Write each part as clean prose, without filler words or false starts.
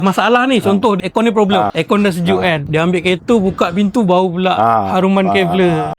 Masalah ni, contoh aircon ni problem. Aircon dah sejuk kan. Dia ambil kereta, buka pintu, bau pula haruman Kevlar.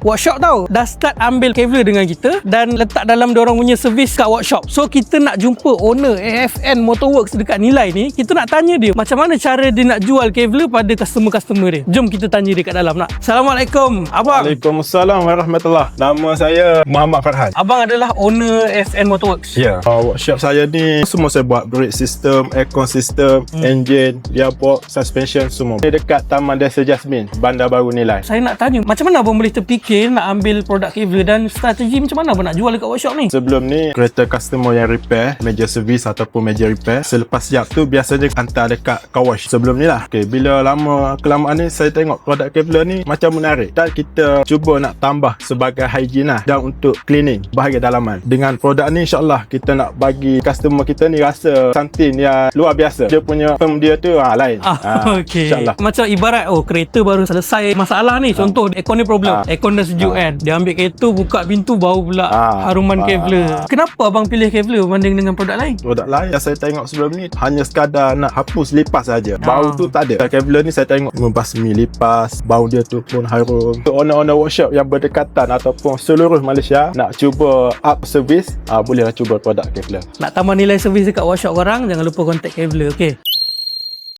Workshop tau dah start ambil Kevlar dengan kita dan letak dalam diorang punya servis kat workshop. So kita nak jumpa owner AFN Motorworks dekat Nilai ni. Kita nak tanya dia macam mana cara dia nak jual Kevlar pada customer-customer dia. Jom kita tanya dia kat dalam nak. Assalamualaikum abang. Waalaikumsalam warahmatullahi. Nama saya Muhammad Farhan. Abang adalah owner AFN Motorworks. Ya. Workshop saya ni semua saya buat, brake system, aircon system, engine, gearbox, suspension semua. Ini dekat Taman Desa Jasmine, Bandar Baru Nilai. Saya nak tanya macam mana abang boleh terfikir nak ambil produk Kevlar dan strategi macam mana abang nak jual dekat workshop ni? Sebelum ni kereta customer yang repair, major service ataupun major repair, selepas siap tu biasanya hantar dekat car wash. Sebelum ni lah. Okay, bila lama kelamaan ni saya tengok produk Kevlar ni macam menarik dan kita cuba nak tambah sebagai hygiene lah dan untuk cleaning bahagian dalaman. Dengan produk ni insyaAllah kita nak bagi customer kita ni rasa something yang luar biasa. Dia punya firm dia tu lain. Okay. InsyaAllah. Macam ibarat kereta baru selesai masalah ni. Contoh aircon ni problem. Aircon dah sejuk kan. Dia ambil kereta, buka pintu, bau pula haruman Kevlar. Kenapa abang pilih Kevlar berbanding dengan produk lain? Produk lain yang saya tengok sebelum ni hanya sekadar nak hapus lipas saja. Bau tu tak ada. Kevlar ni saya tengok membasmi lipas, bau dia tu pun harum. Untuk owner-owner workshop yang berdekatan ataupun seluruh Malaysia nak cuba up service, bolehlah cuba produk Kevlar. Nak tambah nilai servis dekat workshop korang, jangan lupa contact Kevlar. Okay.